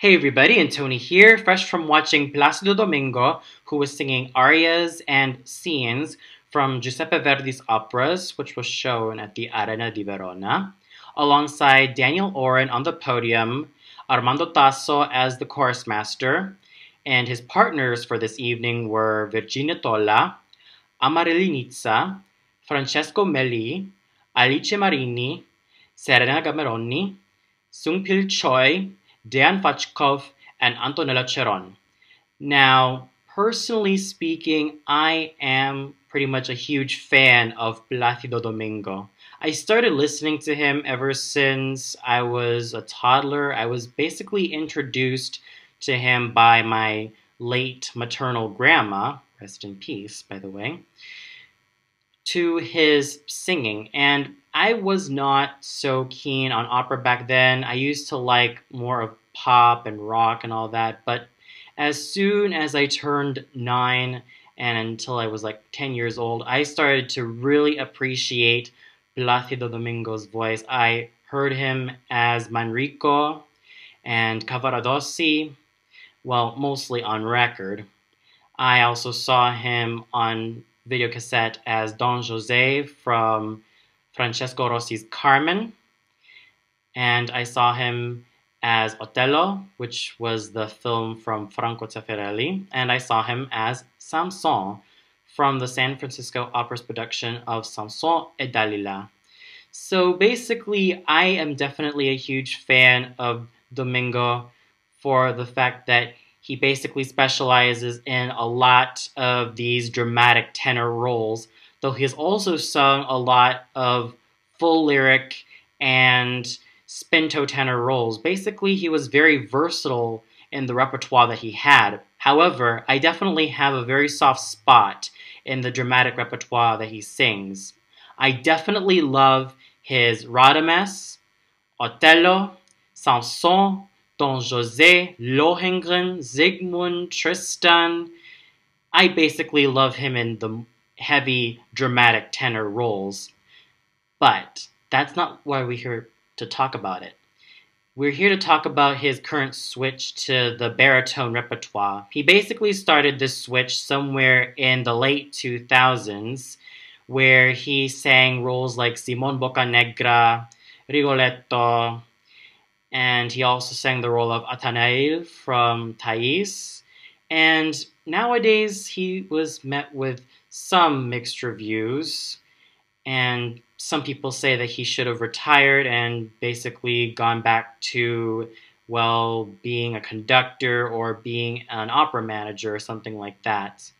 Hey everybody, and Tony here, fresh from watching Placido Domingo, who was singing arias and scenes from Giuseppe Verdi's operas, which was shown at the Arena di Verona, alongside Daniel Oren on the podium, Armando Tasso as the chorus master, and his partners for this evening were Virginia Tolla, Amarylinitsa, Francesco Melli, Alice Marini, Serena Gameroni, Sungpil Choi, Dan Fachkov, and Antonella Cheron. Now, personally speaking, I am pretty much a huge fan of Placido Domingo. I started listening to him ever since I was a toddler. I was basically introduced to him by my late maternal grandma, rest in peace, by the way, to his singing. And I was not so keen on opera back then. I used to like more of pop and rock and all that. But as soon as I turned 9 and until I was like 10 years old, I started to really appreciate Placido Domingo's voice. I heard him as Manrico and Cavaradossi, well, mostly on record. I also saw him on videocassette as Don Jose from Francesco Rossi's Carmen, and I saw him as Otello, which was the film from Franco Zeffirelli, and I saw him as Samson from the San Francisco Opera's production of Samson et Dalila. So basically, I am definitely a huge fan of Domingo for the fact that he basically specializes in a lot of these dramatic tenor roles, though he has also sung a lot of full lyric and spinto tenor roles. Basically, he was very versatile in the repertoire that he had. However, I definitely have a very soft spot in the dramatic repertoire that he sings. I definitely love his Radames, Otello, Samson, Don Jose, Lohengrin, Siegmund, Tristan. I basically love him in the heavy dramatic tenor roles. But that's not why we're here to talk about it. We're here to talk about his current switch to the baritone repertoire. He basically started this switch somewhere in the late 2000s, where he sang roles like Simon Boccanegra, Rigoletto, and he also sang the role of Athanael from Thais. And nowadays, he was met with some mixed reviews, and some people say that he should have retired and basically gone back to, well, being a conductor or being an opera manager or something like that.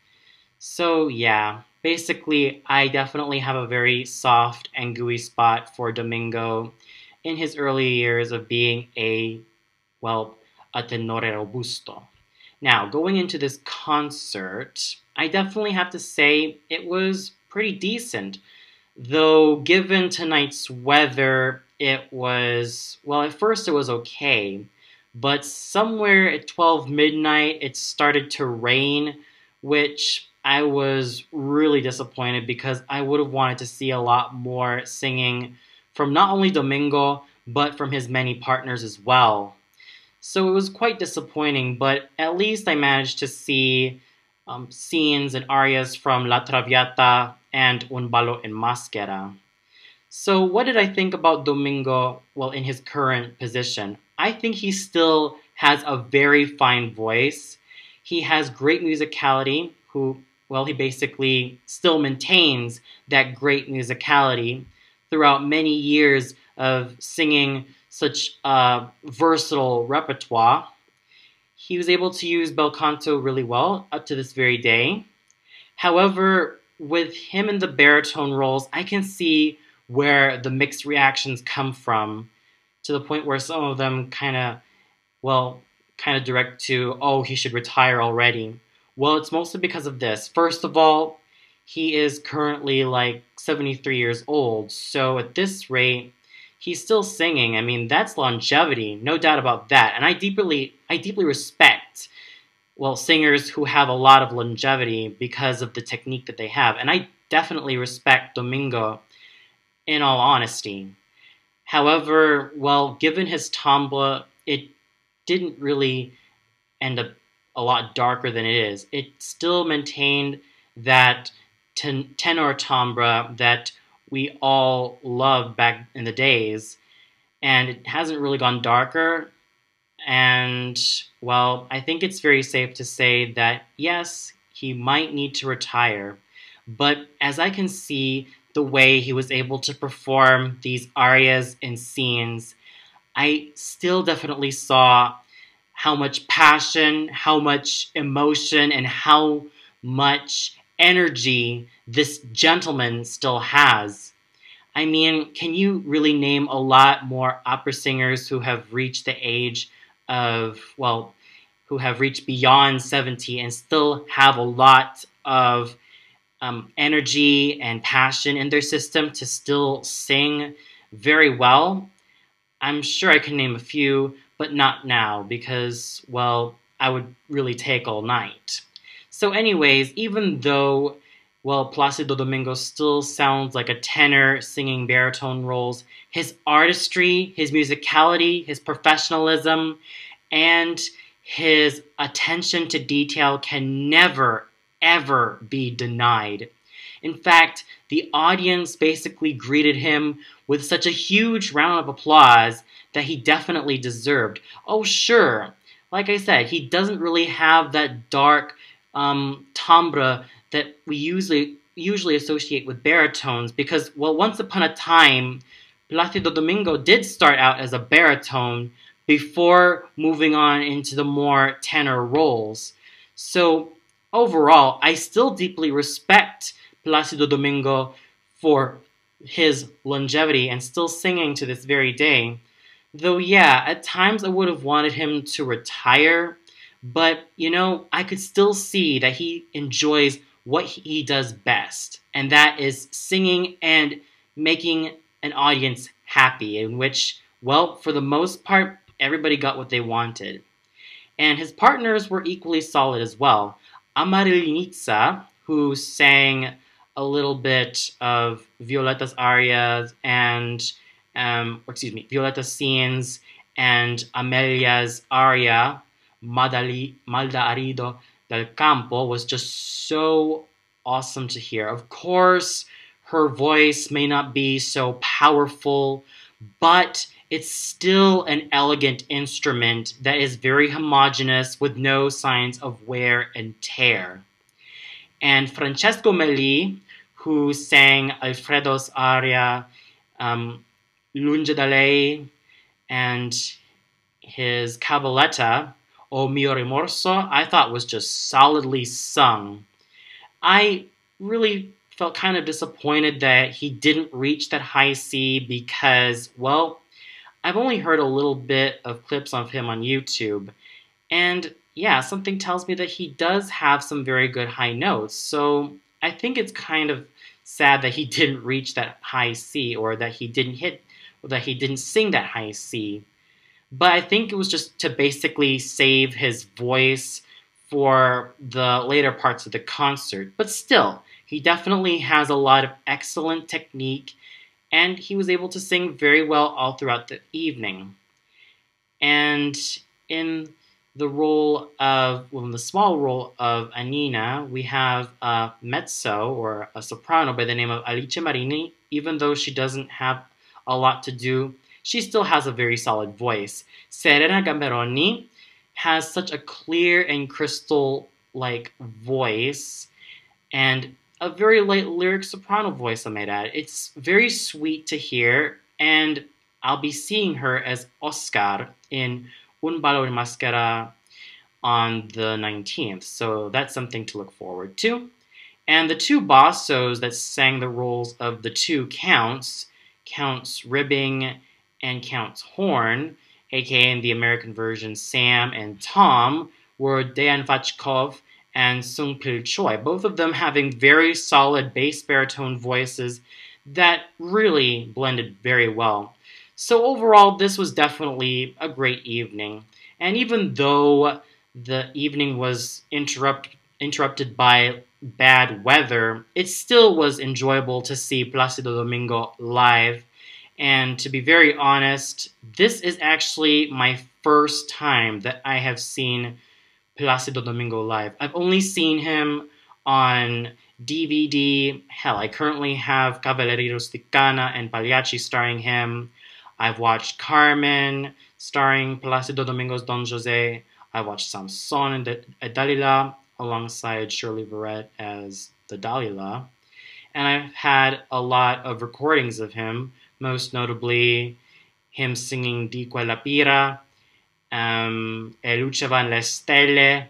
So yeah, basically, I definitely have a very soft and gooey spot for Domingo in his early years of being a tenore robusto. Now, going into this concert, I definitely have to say it was pretty decent. Though, given tonight's weather, it was, well, at first it was okay, but somewhere at 12 midnight, it started to rain, which I was really disappointed because I would have wanted to see a lot more singing from not only Domingo, but from his many partners as well. So it was quite disappointing, but at least I managed to see scenes and arias from La Traviata and Un ballo in Maschera. So what did I think about Domingo, well, in his current position? I think he still has a very fine voice. He has great musicality, he basically still maintains that great musicality throughout many years of singing such a versatile repertoire. He was able to use bel canto really well up to this very day. However, with him in the baritone roles, I can see where the mixed reactions come from, to the point where some of them kind of direct to, oh, he should retire already. Well, it's mostly because of this. First of all, he is currently like 73 years old, so at this rate, he's still singing. I mean, that's longevity, no doubt about that. And I deeply respect, well, singers who have a lot of longevity because of the technique that they have. And I definitely respect Domingo, in all honesty. However, well, given his timbre, it didn't really end up a lot darker than it is. It still maintained that tenor timbre that we all loved back in the days, and it hasn't really gone darker. And, well, I think it's very safe to say that, yes, he might need to retire. But as I can see the way he was able to perform these arias and scenes, I still definitely saw how much passion, how much emotion, and how much energy this gentleman still has. I mean, can you really name a lot more opera singers who have reached the age of, well, who have reached beyond 70 and still have a lot of energy and passion in their system to still sing very well? I'm sure I can name a few, but not now because, well, I would really take all night. So anyways, even though, well, Placido Domingo still sounds like a tenor singing baritone roles, his artistry, his musicality, his professionalism, and his attention to detail can never, ever be denied. In fact, the audience basically greeted him with such a huge round of applause that he definitely deserved. Oh, sure, like I said, he doesn't really have that dark timbre that we usually associate with baritones because, well, once upon a time, Placido Domingo did start out as a baritone before moving on into the more tenor roles. So overall, I still deeply respect Placido Domingo for his longevity and still singing to this very day. Though, yeah, at times I would have wanted him to retire, but, you know, I could still see that he enjoys what he does best, and that is singing and making an audience happy, in which, well, for the most part, everybody got what they wanted. And his partners were equally solid as well. Amarylinitsa, who sang a little bit of Violetta's arias and, Violetta's scenes and Amelia's aria, Malda Arido del Campo, was just so awesome to hear. Of course, her voice may not be so powerful, but it's still an elegant instrument that is very homogeneous with no signs of wear and tear. And Francesco Melli, who sang Alfredo's aria, Lunge da lei, and his cabaletta, O mio rimorso, I thought was just solidly sung. I really felt kind of disappointed that he didn't reach that high C because, well, I've only heard a little bit of clips of him on YouTube, and yeah, something tells me that he does have some very good high notes, so I think it's kind of sad that he didn't reach that high C, or that he didn't sing that high C. But I think it was just to basically save his voice for the later parts of the concert. But still, he definitely has a lot of excellent technique, and he was able to sing very well all throughout the evening. And in the small role of Anina, we have a mezzo, or a soprano, by the name of Alice Marini. Even though she doesn't have a lot to do, she still has a very solid voice. Serena Gamberoni has such a clear and crystal-like voice, and a very light lyric soprano voice, I might add. It's very sweet to hear, and I'll be seeing her as Oscar in Un ballo in maschera on the 19th, so that's something to look forward to. And the two bassos that sang the roles of the two counts, Counts Ribbing and Counts Horn, aka in the American version Sam and Tom, were Dejan Vachkov and Sung Pil Choi, both of them having very solid bass baritone voices that really blended very well. So overall, this was definitely a great evening. And even though the evening was interrupted by bad weather, it still was enjoyable to see Placido Domingo live. And to be very honest, this is actually my first time that I have seen Placido Domingo live. I've only seen him on DVD. Hell, I currently have Cavalleria Rusticana and Pagliacci starring him. I've watched Carmen starring Placido Domingo's Don Jose. I watched Samson and Dalila alongside Shirley Verrett as the Dalila. And I've had a lot of recordings of him, most notably him singing Di Quella Pira, E Lucevan le Stelle,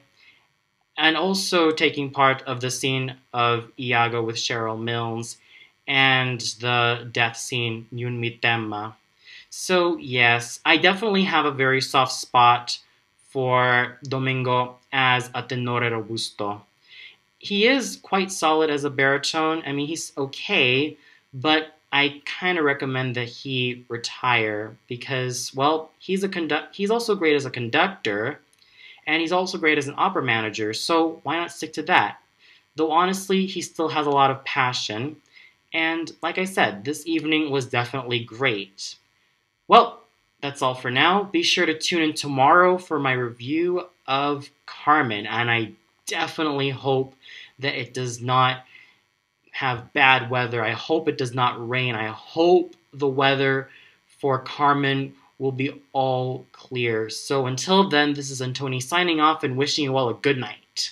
and also taking part of the scene of Iago with Cheryl Milnes and the death scene Yun Mi Temma. So yes, I definitely have a very soft spot for Domingo as a tenore robusto. He is quite solid as a baritone. I mean, he's okay, but I kind of recommend that he retire because, well, he's also great as a conductor, and he's also great as an opera manager, so why not stick to that? Though honestly, he still has a lot of passion, and like I said, this evening was definitely great. Well, that's all for now. Be sure to tune in tomorrow for my review of Carmen, and I definitely hope that it does not have bad weather. I hope it does not rain. I hope the weather for Carmen will be all clear. So until then, this is Antoni signing off and wishing you all a good night.